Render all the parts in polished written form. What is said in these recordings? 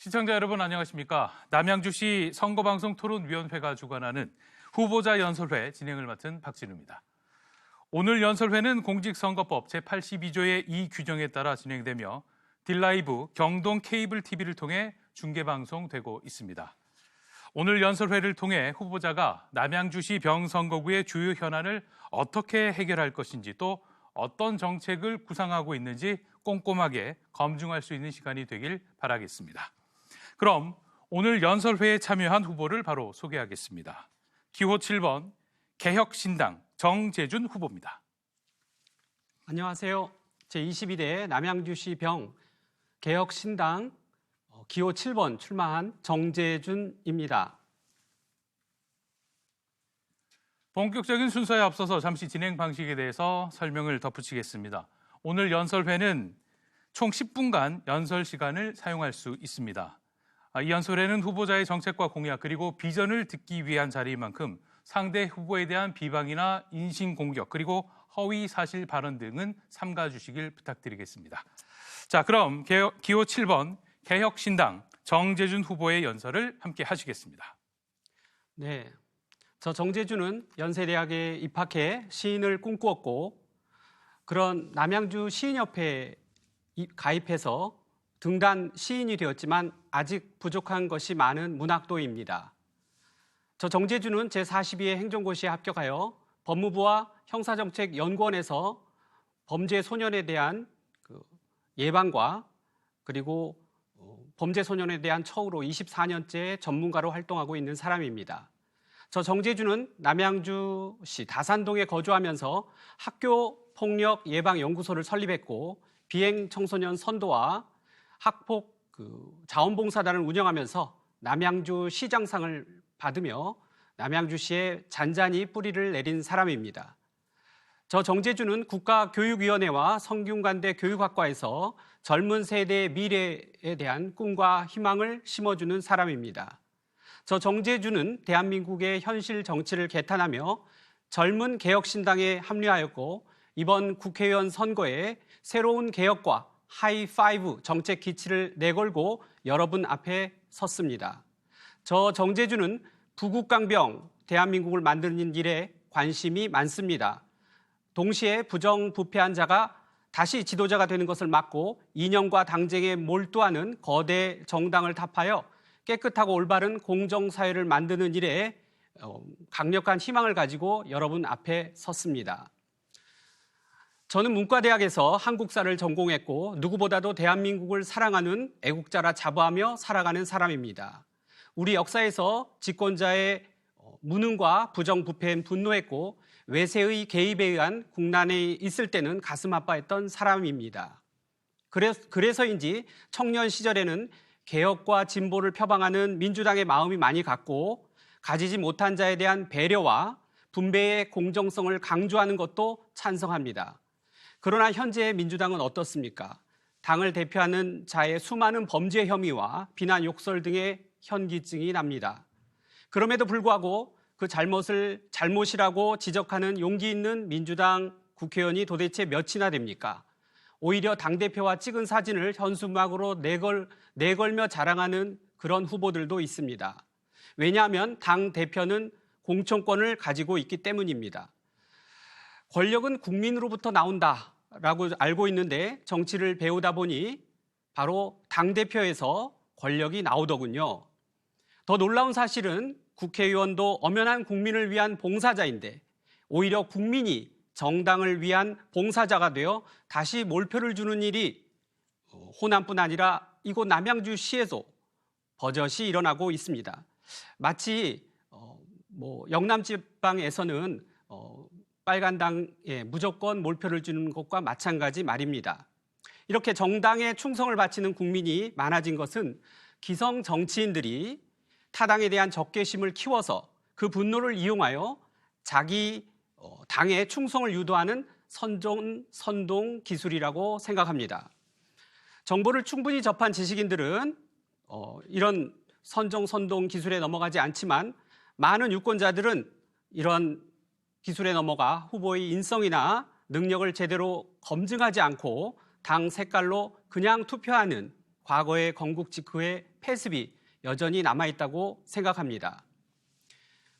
시청자 여러분 안녕하십니까? 남양주시 선거방송토론위원회가 주관하는 후보자 연설회 진행을 맡은 박진우입니다. 오늘 연설회는 공직선거법 제82조의 이 규정에 따라 진행되며 딜라이브 경동 케이블 TV를 통해 중계방송되고 있습니다. 오늘 연설회를 통해 후보자가 남양주시 병선거구의 주요 현안을 어떻게 해결할 것인지 또 어떤 정책을 구상하고 있는지 꼼꼼하게 검증할 수 있는 시간이 되길 바라겠습니다. 그럼 오늘 연설회에 참여한 후보를 바로 소개하겠습니다. 기호 7번 개혁신당 정재준 후보입니다. 안녕하세요. 제22대 남양주시 병 개혁신당 기호 7번 출마한 정재준입니다. 본격적인 순서에 앞서서 잠시 진행 방식에 대해서 설명을 덧붙이겠습니다. 오늘 연설회는 총 10분간 연설 시간을 사용할 수 있습니다. 이 연설회는 후보자의 정책과 공약 그리고 비전을 듣기 위한 자리인 만큼 상대 후보에 대한 비방이나 인신공격 그리고 허위 사실 발언 등은 삼가 주시길 부탁드리겠습니다. 자, 그럼 기호 7번 개혁신당 정재준 후보의 연설을 함께 하시겠습니다. 네, 저 정재준은 연세대학에 입학해 시인을 꿈꾸었고 그런 남양주 시인협회에 가입해서 등단 시인이 되었지만 아직 부족한 것이 많은 문학도입니다. 저 정재준은 제42회 행정고시에 합격하여 법무부와 형사정책연구원에서 범죄 소년에 대한 예방과 그리고 범죄 소년에 대한 처우로 24년째 전문가로 활동하고 있는 사람입니다. 저 정재준은 남양주시 다산동에 거주하면서 학교폭력 예방연구소를 설립했고 비행 청소년 선도와 학폭 자원봉사단을 운영하면서 남양주 시장상을 받으며 남양주시에 잔잔히 뿌리를 내린 사람입니다. 저 정재준은 국가교육위원회와 성균관대 교육학과에서 젊은 세대의 미래에 대한 꿈과 희망을 심어주는 사람입니다. 저 정재준은 대한민국의 현실 정치를 개탄하며 젊은 개혁신당에 합류하였고 이번 국회의원 선거에 새로운 개혁과 하이파이브 정책 기치를 내걸고 여러분 앞에 섰습니다. 저 정재준은 부국강병 대한민국을 만드는 일에 관심이 많습니다. 동시에 부정부패한 자가 다시 지도자가 되는 것을 막고 이념과 당쟁에 몰두하는 거대 정당을 타파하여 깨끗하고 올바른 공정사회를 만드는 일에 강력한 희망을 가지고 여러분 앞에 섰습니다. 저는 문과대학에서 한국사를 전공했고 누구보다도 대한민국을 사랑하는 애국자라 자부하며 살아가는 사람입니다. 우리 역사에서 집권자의 무능과 부정부패에 분노했고 외세의 개입에 의한 국난에 있을 때는 가슴 아파했던 사람입니다. 그래서인지 청년 시절에는 개혁과 진보를 표방하는 민주당의 마음이 많이 갔고 가지지 못한 자에 대한 배려와 분배의 공정성을 강조하는 것도 찬성합니다. 그러나 현재의 민주당은 어떻습니까? 당을 대표하는 자의 수많은 범죄 혐의와 비난 욕설 등의 현기증이 납니다. 그럼에도 불구하고 그 잘못을 잘못이라고 지적하는 용기 있는 민주당 국회의원이 도대체 몇이나 됩니까? 오히려 당대표와 찍은 사진을 현수막으로 내걸며 자랑하는 그런 후보들도 있습니다. 왜냐하면 당대표는 공천권을 가지고 있기 때문입니다. 권력은 국민으로부터 나온다라고 알고 있는데 정치를 배우다 보니 바로 당대표에서 권력이 나오더군요. 더 놀라운 사실은 국회의원도 엄연한 국민을 위한 봉사자인데 오히려 국민이 정당을 위한 봉사자가 되어 다시 몰표를 주는 일이 호남뿐 아니라 이곳 남양주시에도 버젓이 일어나고 있습니다. 마치 영남지방에서는 빨간당에 무조건 몰표를 주는 것과 마찬가지 말입니다. 이렇게 정당에 충성을 바치는 국민이 많아진 것은 기성 정치인들이 타당에 대한 적개심을 키워서 그 분노를 이용하여 자기 당의 충성을 유도하는 선동 기술이라고 생각합니다. 정보를 충분히 접한 지식인들은 이런 선동 기술에 넘어가지 않지만 많은 유권자들은 이런 기술에 넘어가 후보의 인성이나 능력을 제대로 검증하지 않고 당 색깔로 그냥 투표하는 과거의 건국 직후의 폐습이 여전히 남아있다고 생각합니다.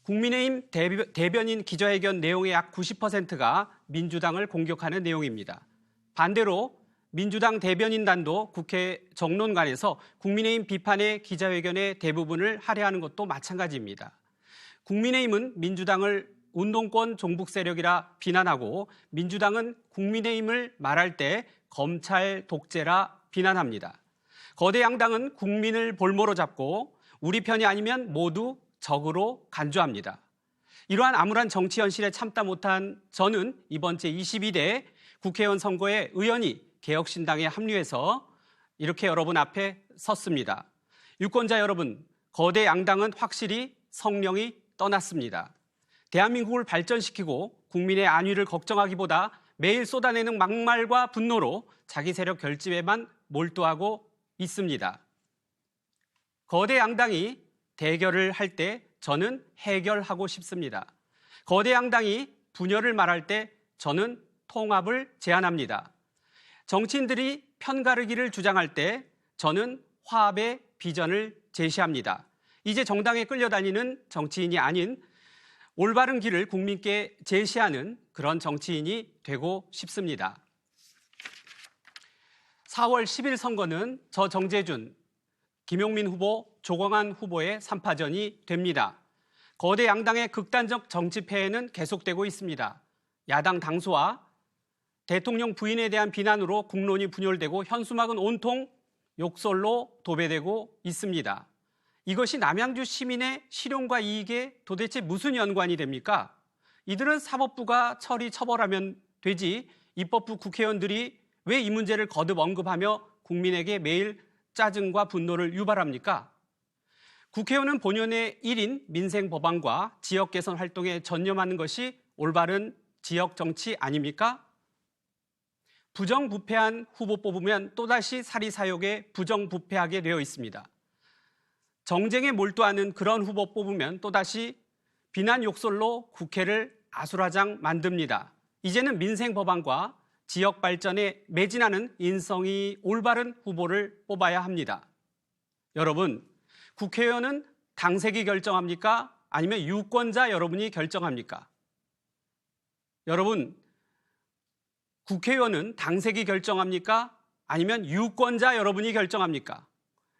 국민의힘 대변인 기자회견 내용의 약 90%가 민주당을 공격하는 내용입니다. 반대로 민주당 대변인단도 국회 정론관에서 국민의힘 비판의 기자회견의 대부분을 할애하는 것도 마찬가지입니다. 국민의힘은 민주당을 운동권 종북 세력이라 비난하고 민주당은 국민의힘을 말할 때 검찰 독재라 비난합니다. 거대 양당은 국민을 볼모로 잡고 우리 편이 아니면 모두 적으로 간주합니다. 이러한 암울한 정치 현실에 참다 못한 저는 이번 제22대 국회의원 선거에 의원이 개혁신당에 합류해서 이렇게 여러분 앞에 섰습니다. 유권자 여러분, 거대 양당은 확실히 성령이 떠났습니다. 대한민국을 발전시키고 국민의 안위를 걱정하기보다 매일 쏟아내는 막말과 분노로 자기 세력 결집에만 몰두하고 있습니다. 거대 양당이 대결을 할 때 저는 해결하고 싶습니다. 거대 양당이 분열을 말할 때 저는 통합을 제안합니다. 정치인들이 편가르기를 주장할 때 저는 화합의 비전을 제시합니다. 이제 정당에 끌려다니는 정치인이 아닌 올바른 길을 국민께 제시하는 그런 정치인이 되고 싶습니다. 4월 10일 선거는 저 정재준, 김용민 후보, 조광한 후보의 3파전이 됩니다. 거대 양당의 극단적 정치 폐해는 계속되고 있습니다. 야당 당수와 대통령 부인에 대한 비난으로 국론이 분열되고 현수막은 온통 욕설로 도배되고 있습니다. 이것이 남양주 시민의 실용과 이익에 도대체 무슨 연관이 됩니까? 이들은 사법부가 처벌하면 되지 입법부 국회의원들이 왜 이 문제를 거듭 언급하며 국민에게 매일 짜증과 분노를 유발합니까? 국회의원은 본연의 일인 민생 법안과 지역 개선 활동에 전념하는 것이 올바른 지역 정치 아닙니까? 부정부패한 후보 뽑으면 또다시 사리사욕에 부정부패하게 되어 있습니다. 정쟁에 몰두하는 그런 후보 뽑으면 또다시 비난 욕설로 국회를 아수라장 만듭니다. 이제는 민생 법안과 지역 발전에 매진하는 인성이 올바른 후보를 뽑아야 합니다. 여러분, 국회의원은 당색이 결정합니까? 아니면 유권자 여러분이 결정합니까? 여러분, 국회의원은 당색이 결정합니까? 아니면 유권자 여러분이 결정합니까?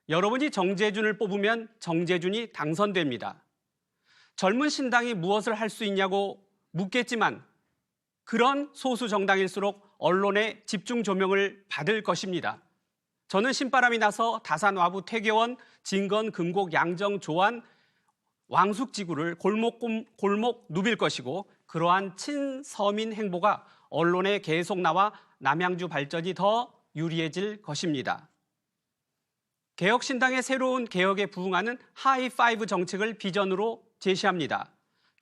여러분이 정재준을 뽑으면 정재준이 당선됩니다. 젊은 신당이 무엇을 할 수 있냐고 묻겠지만 그런 소수 정당일수록 언론의 집중 조명을 받을 것입니다. 저는 신바람이 나서 다산, 와부, 퇴계원, 진건, 금곡, 양정, 조안, 왕숙지구를 골목 누빌 것이고 그러한 친서민 행보가 언론에 계속 나와 남양주 발전이 더 유리해질 것입니다. 개혁신당의 새로운 개혁에 부응하는 하이파이브 정책을 비전으로 제시합니다.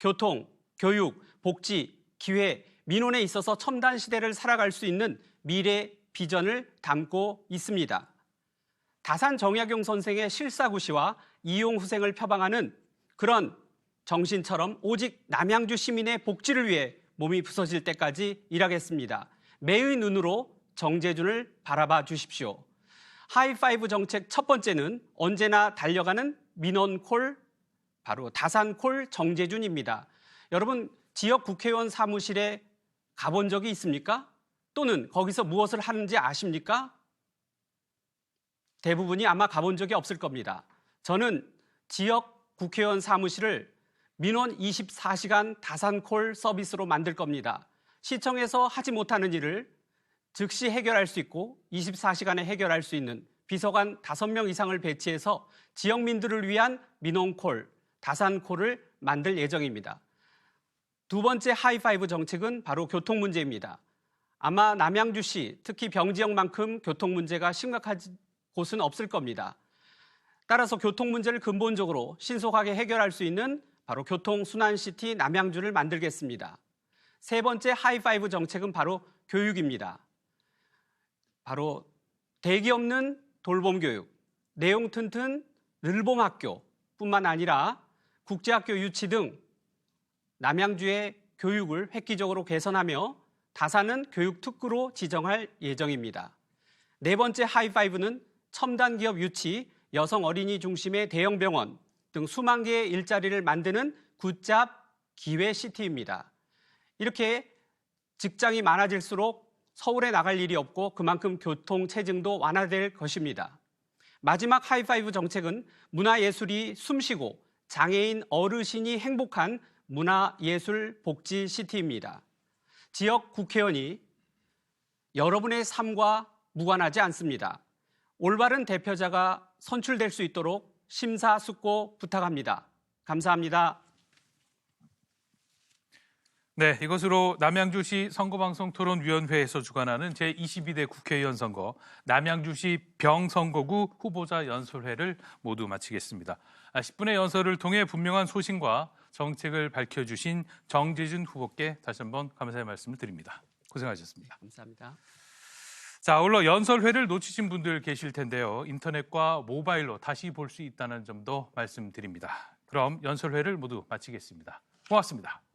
교통, 교육, 복지, 기회, 민원에 있어서 첨단 시대를 살아갈 수 있는 미래 비전을 담고 있습니다. 다산 정약용 선생의 실사구시와 이용후생을 표방하는 그런 정신처럼 오직 남양주 시민의 복지를 위해 몸이 부서질 때까지 일하겠습니다. 매의 눈으로 정재준을 바라봐 주십시오. 하이파이브 정책 첫 번째는 언제나 달려가는 민원콜, 바로 다산콜 정재준입니다. 여러분, 지역 국회의원 사무실에 가본 적이 있습니까? 또는 거기서 무엇을 하는지 아십니까? 대부분이 아마 가본 적이 없을 겁니다. 저는 지역 국회의원 사무실을 민원 24시간 다산콜 서비스로 만들 겁니다. 시청에서 하지 못하는 일을 즉시 해결할 수 있고 24시간에 해결할 수 있는 비서관 5명 이상을 배치해서 지역민들을 위한 민원콜, 다산콜을 만들 예정입니다. 두 번째 하이파이브 정책은 바로 교통 문제입니다. 아마 남양주시, 특히 병지역만큼 교통 문제가 심각한 곳은 없을 겁니다. 따라서 교통 문제를 근본적으로 신속하게 해결할 수 있는 바로 교통순환시티 남양주를 만들겠습니다. 세 번째 하이파이브 정책은 바로 교육입니다. 바로 대기 없는 돌봄교육, 내용 튼튼 늘봄학교뿐만 아니라 국제학교 유치 등 남양주의 교육을 획기적으로 개선하며 다산은 교육특구로 지정할 예정입니다. 네 번째 하이파이브는 첨단 기업 유치, 여성 어린이 중심의 대형 병원 등 수만 개의 일자리를 만드는 굿잡 기회시티입니다. 이렇게 직장이 많아질수록 서울에 나갈 일이 없고 그만큼 교통 체증도 완화될 것입니다. 마지막 하이파이브 정책은 문화예술이 숨쉬고 장애인 어르신이 행복한 문화예술 복지 시티입니다. 지역 국회의원이 여러분의 삶과 무관하지 않습니다. 올바른 대표자가 선출될 수 있도록 심사숙고 부탁합니다. 감사합니다. 네, 이것으로 남양주시 선거방송토론위원회에서 주관하는 제22대 국회의원 선거 남양주시 병선거구 후보자 연설회를 모두 마치겠습니다. 10분의 연설을 통해 분명한 소신과 정책을 밝혀주신 정재준 후보께 다시 한번 감사의 말씀을 드립니다. 고생하셨습니다. 감사합니다. 자, 아울러 연설회를 놓치신 분들 계실 텐데요. 인터넷과 모바일로 다시 볼 수 있다는 점도 말씀드립니다. 그럼 연설회를 모두 마치겠습니다. 고맙습니다.